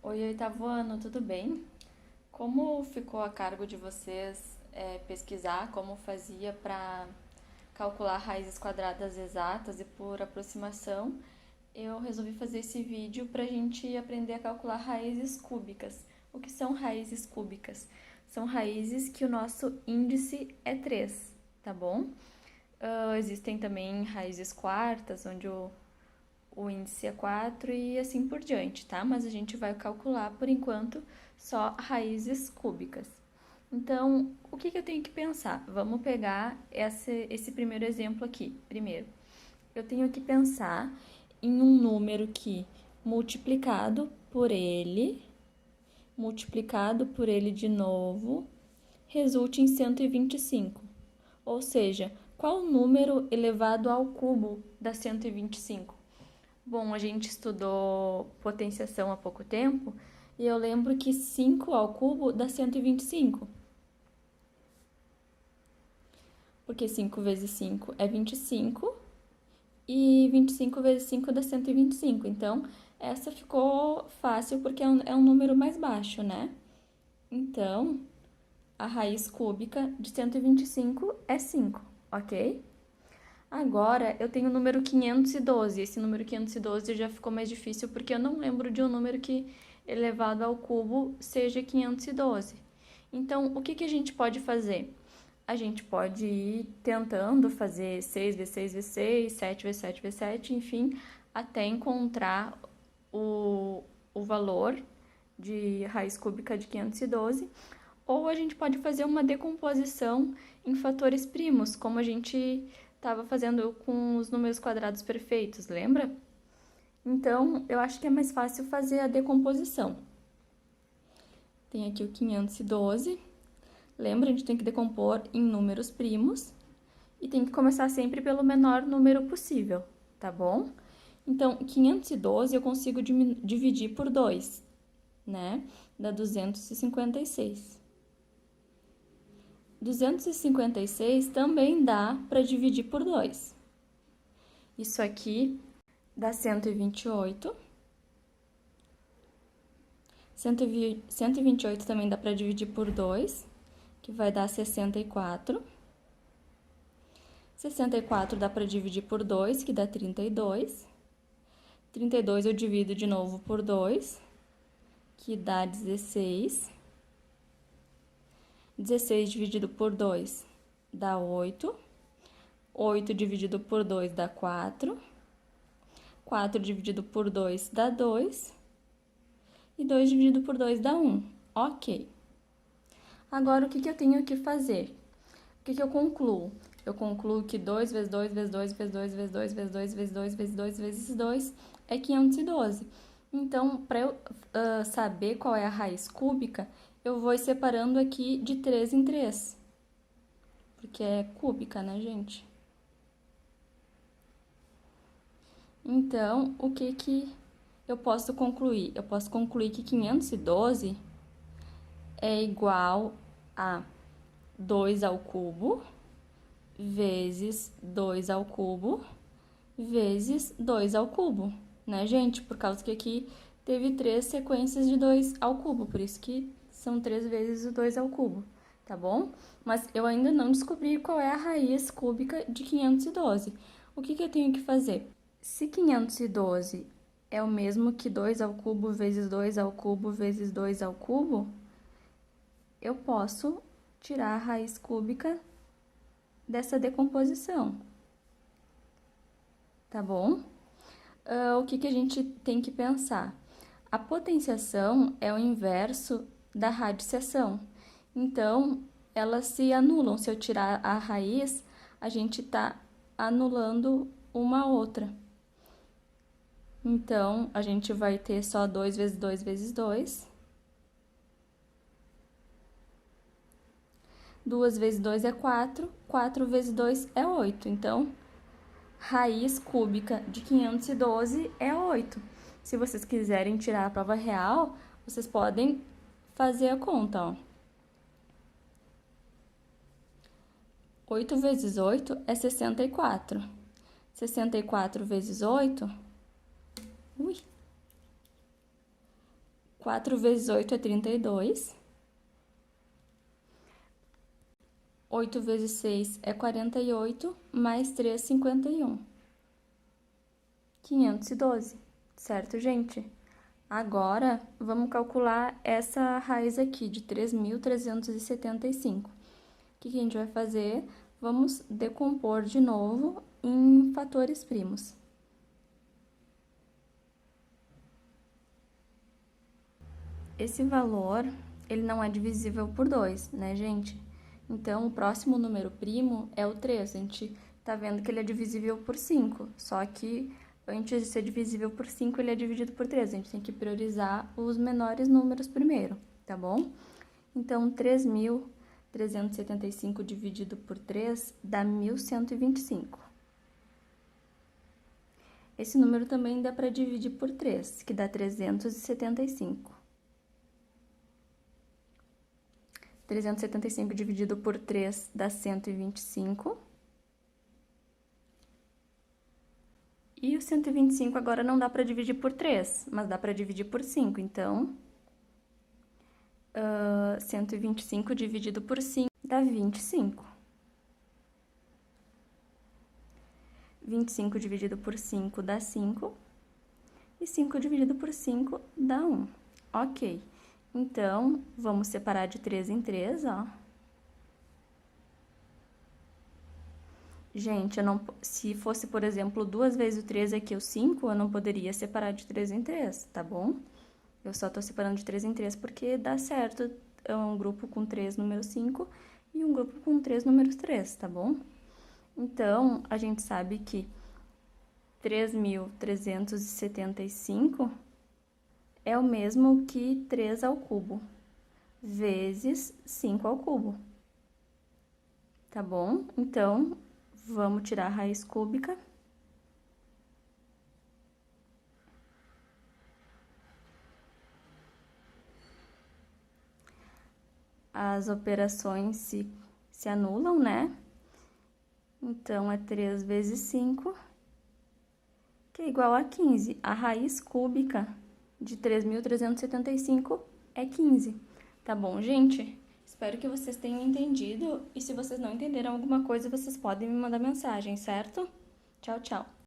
Oi, oitavo ano, tudo bem? Como ficou a cargo de vocês pesquisar como fazia para calcular raízes quadradas exatas e por aproximação, eu resolvi fazer esse vídeo para a gente aprender a calcular raízes cúbicas. O que são raízes cúbicas? São raízes que o nosso índice é 3, tá bom? Existem também raízes quartas, onde o índice é 4 e assim por diante, tá? Mas a gente vai calcular, por enquanto, só raízes cúbicas. Então, o que eu tenho que pensar? Vamos pegar esse primeiro exemplo aqui. Primeiro, eu tenho que pensar em um número que, multiplicado por ele de novo, resulte em 125. Ou seja, qual o número elevado ao cubo da 125? Bom, a gente estudou potenciação há pouco tempo e eu lembro que 5 ao cubo dá 125. Porque 5 vezes 5 é 25 e 25 vezes 5 dá 125. Então, essa ficou fácil porque é um número mais baixo, né? Então, a raiz cúbica de 125 é 5, ok? Agora, eu tenho o número 512. Esse número 512 já ficou mais difícil porque eu não lembro de um número que elevado ao cubo seja 512. Então, o que a gente pode fazer? A gente pode ir tentando fazer 6 vezes 6 vezes 6, 7 vezes 7 vezes 7, enfim, até encontrar o valor de raiz cúbica de 512. Ou a gente pode fazer uma decomposição em fatores primos, como a gente estava fazendo com os números quadrados perfeitos, lembra? Então, eu acho que é mais fácil fazer a decomposição. Tem aqui o 512. Lembra, a gente tem que decompor em números primos e tem que começar sempre pelo menor número possível, tá bom? Então, 512 eu consigo dividir por 2, né? Dá 256. 256 também dá para dividir por 2. Isso aqui dá 128. 128 também dá para dividir por 2, que vai dar 64. 64 dá para dividir por 2, que dá 32. 32 eu divido de novo por 2, que dá 16. 16 dividido por 2 dá 8. 8 dividido por 2 dá 4. 4 dividido por 2 dá 2. E 2 dividido por 2 dá 1. Ok. Agora, o que eu tenho que fazer? O que eu concluo? Eu concluo que 2 vezes 2 vezes 2 vezes 2 vezes 2 vezes 2 vezes 2 vezes 2 vezes 2 é 512. Então, para eu saber qual é a raiz cúbica, eu vou separando aqui de 3 em 3. Porque é cúbica, né, gente? Então, o que eu posso concluir? Eu posso concluir que 512 é igual a 2 ao cubo vezes 2 ao cubo vezes 2 ao cubo, né, gente? Por causa que aqui teve 3 sequências de 2 ao cubo, por isso que são 3 vezes o 2 ao cubo, tá bom? Mas eu ainda não descobri qual é a raiz cúbica de 512. O que eu tenho que fazer? Se 512 é o mesmo que 2 ao cubo vezes 2 ao cubo vezes 2 ao cubo, eu posso tirar a raiz cúbica dessa decomposição, tá bom? O que a gente tem que pensar? A potenciação é o inverso da radiciação. Então, elas se anulam. Se eu tirar a raiz, a gente está anulando uma outra. Então, a gente vai ter só 2 vezes 2 vezes 2. 2 vezes 2 é 4. 4 vezes 2 é 8. Então, raiz cúbica de 512 é 8. Se vocês quiserem tirar a prova real, vocês podem fazer a conta, ó. 8 vezes 8 é 64. 64 vezes 8... Ui! 4 vezes 8 é 32. 8 vezes 6 é 48, mais 3, 51. 512, certo, gente? Agora, vamos calcular essa raiz aqui de 3.375. O que a gente vai fazer? Vamos decompor de novo em fatores primos. Esse valor, ele não é divisível por 2, né, gente? Então, o próximo número primo é o 3. A gente tá vendo que ele é divisível por 5, só que antes de ser divisível por 5, ele é dividido por 3. A gente tem que priorizar os menores números primeiro, tá bom? Então, 3.375 dividido por 3 dá 1.125. Esse número também dá para dividir por 3, que dá 375. 375 dividido por 3 dá 125. E o 125 agora não dá para dividir por 3, mas dá para dividir por 5. Então, 125 dividido por 5 dá 25. 25 dividido por 5 dá 5. E 5 dividido por 5 dá 1. Ok. Então, vamos separar de 3 em 3, ó. Gente, se fosse, por exemplo, 2 vezes o 3 aqui, o 5, eu não poderia separar de 3 em 3, tá bom? Eu só tô separando de 3 em 3 porque dá certo um grupo com 3 números 5 e um grupo com 3 números 3, tá bom? Então, a gente sabe que 3.375 é o mesmo que 3 ao cubo, vezes 5 ao cubo, tá bom? Então, vamos tirar a raiz cúbica. As operações se anulam, né? Então, é 3 vezes 5, que é igual a 15. A raiz cúbica de 3.375 é 15. Tá bom, gente? Espero que vocês tenham entendido. E se vocês não entenderam alguma coisa, vocês podem me mandar mensagem, certo? Tchau, tchau.